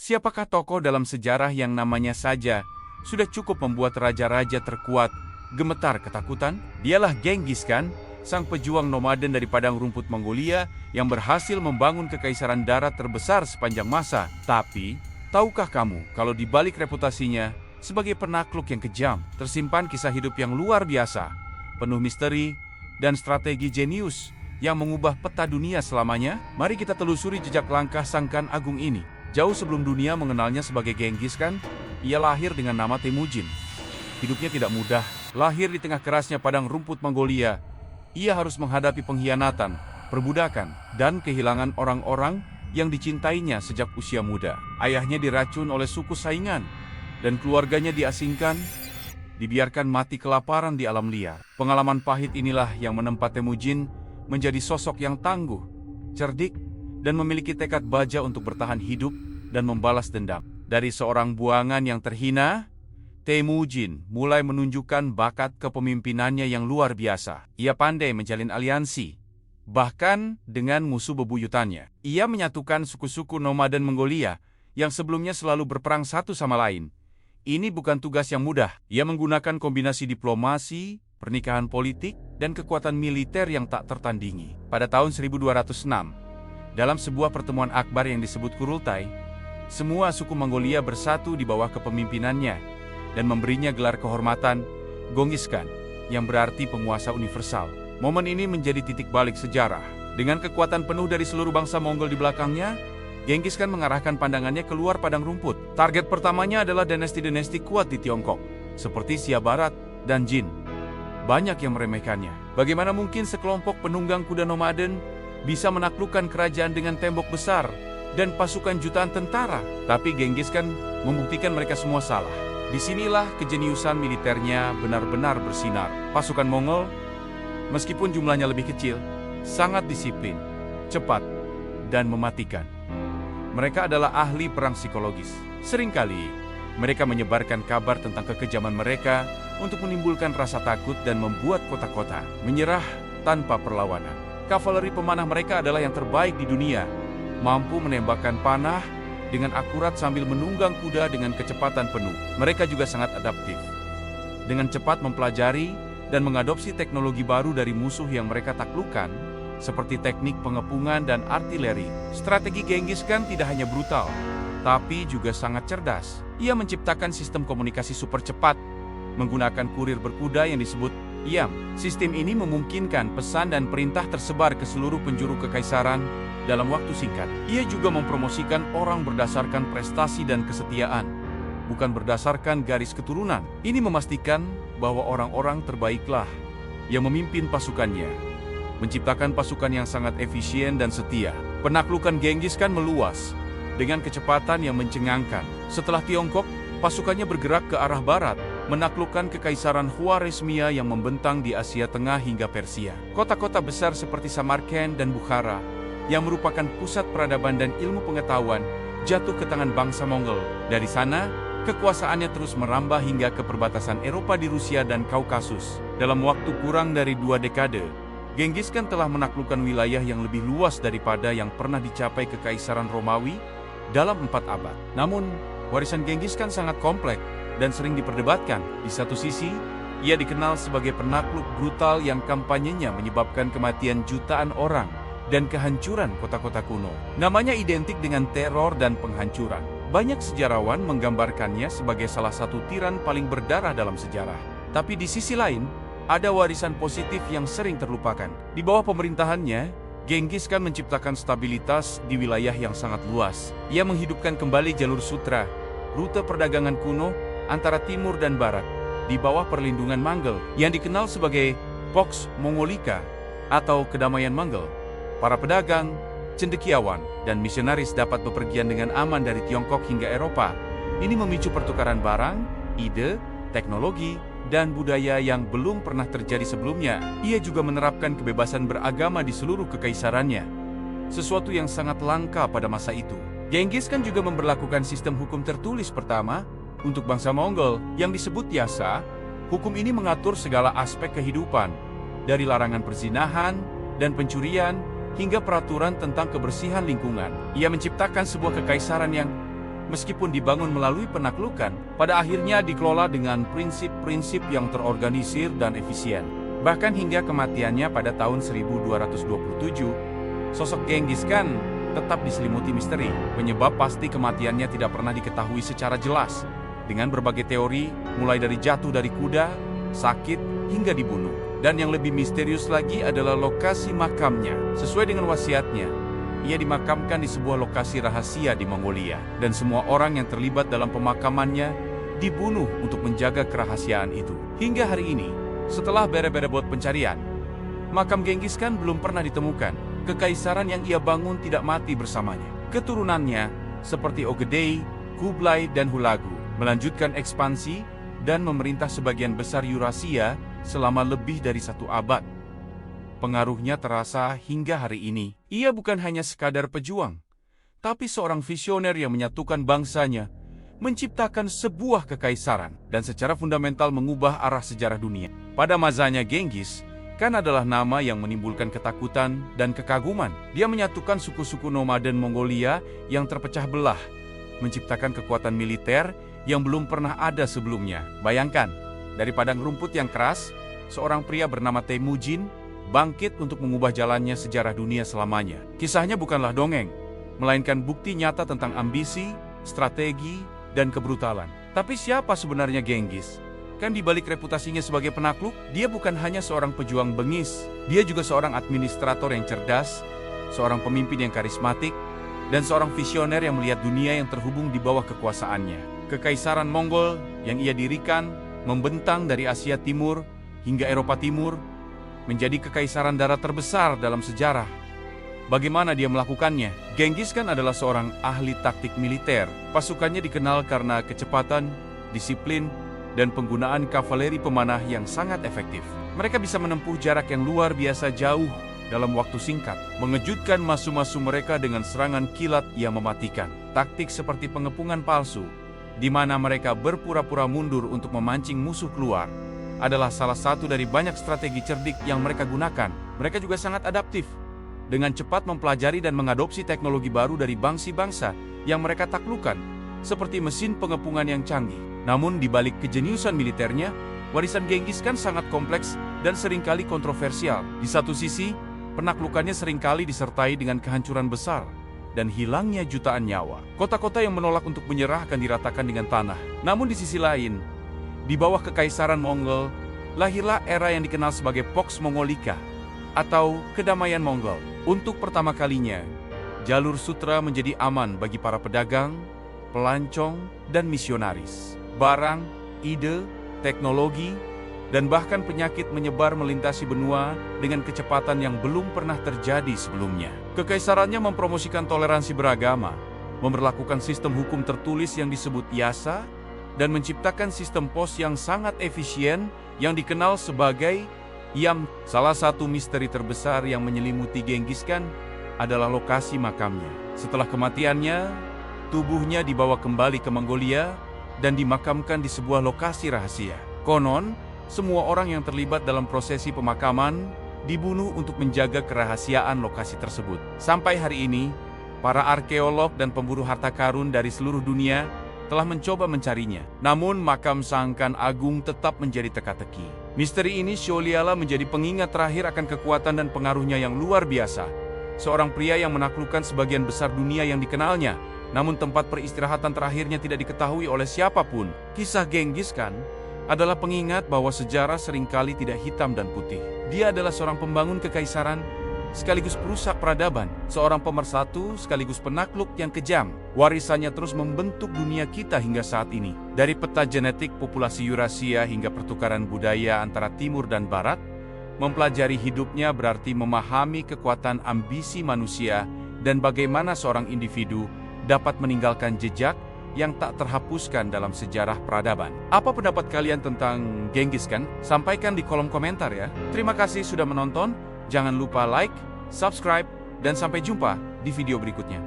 Siapakah tokoh dalam sejarah yang namanya saja sudah cukup membuat raja-raja terkuat gemetar ketakutan? Dialah Genghis Khan, sang pejuang nomaden dari padang rumput Mongolia yang berhasil membangun kekaisaran darat terbesar sepanjang masa. Tapi, tahukah kamu kalau di balik reputasinya sebagai penakluk yang kejam, tersimpan kisah hidup yang luar biasa, penuh misteri dan strategi jenius yang mengubah peta dunia selamanya? Mari kita telusuri jejak langkah sang Khan Agung ini. Jauh sebelum dunia mengenalnya sebagai Genghis Khan, ia lahir dengan nama Temujin. Hidupnya tidak mudah. Lahir di tengah kerasnya padang rumput Mongolia, ia harus menghadapi pengkhianatan, perbudakan, dan kehilangan orang-orang yang dicintainya sejak usia muda. Ayahnya diracun oleh suku saingan, dan keluarganya diasingkan, dibiarkan mati kelaparan di alam liar. Pengalaman pahit inilah yang menempa Temujin menjadi sosok yang tangguh, cerdik, dan memiliki tekad baja untuk bertahan hidup dan membalas dendam. Dari seorang buangan yang terhina, Temujin mulai menunjukkan bakat kepemimpinannya yang luar biasa. Ia pandai menjalin aliansi, bahkan dengan musuh bebuyutannya. Ia menyatukan suku-suku nomaden Mongolia yang sebelumnya selalu berperang satu sama lain. Ini bukan tugas yang mudah. Ia menggunakan kombinasi diplomasi, pernikahan politik, dan kekuatan militer yang tak tertandingi. Pada tahun 1206, dalam sebuah pertemuan akbar yang disebut Kurultai, semua suku Mongolia bersatu di bawah kepemimpinannya dan memberinya gelar kehormatan Genghis Khan, yang berarti penguasa universal. Momen ini menjadi titik balik sejarah. Dengan kekuatan penuh dari seluruh bangsa Mongol di belakangnya, Genghis Khan mengarahkan pandangannya keluar padang rumput. Target pertamanya adalah dinasti-dinasti kuat di Tiongkok, seperti Xia Barat dan Jin. Banyak yang meremehkannya. Bagaimana mungkin sekelompok penunggang kuda nomaden bisa menaklukkan kerajaan dengan tembok besar dan pasukan jutaan tentara? Tapi Genghis Khan membuktikan mereka semua salah. Disinilah kejeniusan militernya benar-benar bersinar. Pasukan Mongol, meskipun jumlahnya lebih kecil, sangat disiplin, cepat, dan mematikan. Mereka adalah ahli perang psikologis. Seringkali, mereka menyebarkan kabar tentang kekejaman mereka untuk menimbulkan rasa takut dan membuat kota-kota menyerah tanpa perlawanan. Kavaleri pemanah mereka adalah yang terbaik di dunia, mampu menembakkan panah dengan akurat sambil menunggang kuda dengan kecepatan penuh. Mereka juga sangat adaptif, dengan cepat mempelajari dan mengadopsi teknologi baru dari musuh yang mereka taklukkan, seperti teknik pengepungan dan artileri. Strategi Genghis Khan tidak hanya brutal, tapi juga sangat cerdas. Ia menciptakan sistem komunikasi super cepat, menggunakan kurir berkuda yang disebut Iam. Sistem ini memungkinkan pesan dan perintah tersebar ke seluruh penjuru kekaisaran dalam waktu singkat. Ia juga mempromosikan orang berdasarkan prestasi dan kesetiaan, bukan berdasarkan garis keturunan. Ini memastikan bahwa orang-orang terbaiklah yang memimpin pasukannya, menciptakan pasukan yang sangat efisien dan setia. Penaklukan Genghis Khan meluas dengan kecepatan yang mencengangkan. Setelah Tiongkok, pasukannya bergerak ke arah barat, menaklukkan kekaisaran Khwarezmia yang membentang di Asia Tengah hingga Persia. Kota-kota besar seperti Samarkand dan Bukhara, yang merupakan pusat peradaban dan ilmu pengetahuan, jatuh ke tangan bangsa Mongol. Dari sana, kekuasaannya terus merambah hingga ke perbatasan Eropa di Rusia dan Kaukasus. Dalam waktu kurang dari 2 dekade, Genghis Khan telah menaklukkan wilayah yang lebih luas daripada yang pernah dicapai kekaisaran Romawi dalam 4 abad. Namun, warisan Genghis Khan sangat kompleks dan sering diperdebatkan. Di satu sisi, ia dikenal sebagai penakluk brutal yang kampanyenya menyebabkan kematian jutaan orang dan kehancuran kota-kota kuno. Namanya identik dengan teror dan penghancuran. Banyak sejarawan menggambarkannya sebagai salah satu tiran paling berdarah dalam sejarah. Tapi di sisi lain, ada warisan positif yang sering terlupakan. Di bawah pemerintahannya, Genghis Khan menciptakan stabilitas di wilayah yang sangat luas. Ia menghidupkan kembali jalur sutra, rute perdagangan kuno antara timur dan barat, di bawah perlindungan Mongol, yang dikenal sebagai Pax Mongolica atau kedamaian Mongol. Para pedagang, cendekiawan, dan misionaris dapat bepergian dengan aman dari Tiongkok hingga Eropa. Ini memicu pertukaran barang, ide, teknologi, dan budaya yang belum pernah terjadi sebelumnya. Ia juga menerapkan kebebasan beragama di seluruh kekaisarannya, sesuatu yang sangat langka pada masa itu. Genghis Khan juga memberlakukan sistem hukum tertulis pertama untuk bangsa Mongol yang disebut Yasa. Hukum ini mengatur segala aspek kehidupan, dari larangan perzinahan dan pencurian hingga peraturan tentang kebersihan lingkungan. Ia menciptakan sebuah kekaisaran yang meskipun dibangun melalui penaklukan, pada akhirnya dikelola dengan prinsip-prinsip yang terorganisir dan efisien. Bahkan hingga kematiannya pada tahun 1227, sosok Genghis Khan tetap diselimuti misteri. Penyebab pasti kematiannya tidak pernah diketahui secara jelas, dengan berbagai teori, mulai dari jatuh dari kuda, sakit, hingga dibunuh. Dan yang lebih misterius lagi adalah lokasi makamnya. Sesuai dengan wasiatnya, ia dimakamkan di sebuah lokasi rahasia di Mongolia. Dan semua orang yang terlibat dalam pemakamannya dibunuh untuk menjaga kerahasiaan itu. Hingga hari ini, setelah berebut pencarian, makam Genghis Khan belum pernah ditemukan. Kekaisaran yang ia bangun tidak mati bersamanya. Keturunannya, seperti Ogedei, Kublai, dan Hulagu, melanjutkan ekspansi dan memerintah sebagian besar Eurasia selama lebih dari 1 abad. Pengaruhnya terasa hingga hari ini. Ia bukan hanya sekadar pejuang, tapi seorang visioner yang menyatukan bangsanya, menciptakan sebuah kekaisaran, dan secara fundamental mengubah arah sejarah dunia. Pada masanya Genghis Khan adalah nama yang menimbulkan ketakutan dan kekaguman. Dia menyatukan suku-suku nomaden Mongolia yang terpecah belah, menciptakan kekuatan militer yang belum pernah ada sebelumnya. Bayangkan, dari padang rumput yang keras, seorang pria bernama Temujin bangkit untuk mengubah jalannya sejarah dunia selamanya. Kisahnya bukanlah dongeng, melainkan bukti nyata tentang ambisi, strategi, dan kebrutalan. Tapi siapa sebenarnya Genghis Khan di balik reputasinya sebagai penakluk? Dia bukan hanya seorang pejuang bengis, dia juga seorang administrator yang cerdas, seorang pemimpin yang karismatik, dan seorang visioner yang melihat dunia yang terhubung di bawah kekuasaannya. Kekaisaran Mongol yang ia dirikan membentang dari Asia Timur hingga Eropa Timur, menjadi kekaisaran darat terbesar dalam sejarah. Bagaimana dia melakukannya? Genghis Khan adalah seorang ahli taktik militer. Pasukannya dikenal karena kecepatan, disiplin, dan penggunaan kavaleri pemanah yang sangat efektif. Mereka bisa menempuh jarak yang luar biasa jauh dalam waktu singkat, mengejutkan musuh-musuh mereka dengan serangan kilat yang mematikan. Taktik seperti pengepungan palsu, di mana mereka berpura-pura mundur untuk memancing musuh keluar, adalah salah satu dari banyak strategi cerdik yang mereka gunakan. Mereka juga sangat adaptif, dengan cepat mempelajari dan mengadopsi teknologi baru dari bangsa-bangsa yang mereka taklukkan, seperti mesin pengepungan yang canggih. Namun di balik kejeniusan militernya, warisan Genghis Khan sangat kompleks dan seringkali kontroversial. Di satu sisi, penaklukannya seringkali disertai dengan kehancuran besar dan hilangnya jutaan nyawa. Kota-kota yang menolak untuk menyerah akan diratakan dengan tanah. Namun di sisi lain, di bawah kekaisaran Mongol, lahirlah era yang dikenal sebagai Pax Mongolica, atau kedamaian Mongol. Untuk pertama kalinya, jalur sutra menjadi aman bagi para pedagang, pelancong, dan misionaris. Barang, ide, teknologi, dan bahkan penyakit menyebar melintasi benua dengan kecepatan yang belum pernah terjadi sebelumnya. Kekaisarannya mempromosikan toleransi beragama, memberlakukan sistem hukum tertulis yang disebut yasa, dan menciptakan sistem pos yang sangat efisien yang dikenal sebagai Yam. Salah satu misteri terbesar yang menyelimuti Genghis Khan adalah lokasi makamnya. Setelah kematiannya, tubuhnya dibawa kembali ke Mongolia dan dimakamkan di sebuah lokasi rahasia. Konon, semua orang yang terlibat dalam prosesi pemakaman dibunuh untuk menjaga kerahasiaan lokasi tersebut. Sampai hari ini, para arkeolog dan pemburu harta karun dari seluruh dunia telah mencoba mencarinya. Namun makam Sang Khan Agung tetap menjadi teka-teki. Misteri ini seolah-olah menjadi pengingat terakhir akan kekuatan dan pengaruhnya yang luar biasa. Seorang pria yang menaklukkan sebagian besar dunia yang dikenalnya, namun tempat peristirahatan terakhirnya tidak diketahui oleh siapapun. Kisah Genghis Khan adalah pengingat bahwa sejarah seringkali tidak hitam dan putih. Dia adalah seorang pembangun kekaisaran, sekaligus perusak peradaban, seorang pemersatu sekaligus penakluk yang kejam. Warisannya terus membentuk dunia kita hingga saat ini. Dari peta genetik populasi Eurasia hingga pertukaran budaya antara timur dan barat, mempelajari hidupnya berarti memahami kekuatan ambisi manusia dan bagaimana seorang individu dapat meninggalkan jejak yang tak terhapuskan dalam sejarah peradaban. Apa pendapat kalian tentang Genghis Khan? Sampaikan di kolom komentar ya. Terima kasih sudah menonton. Jangan lupa like, subscribe, dan sampai jumpa di video berikutnya.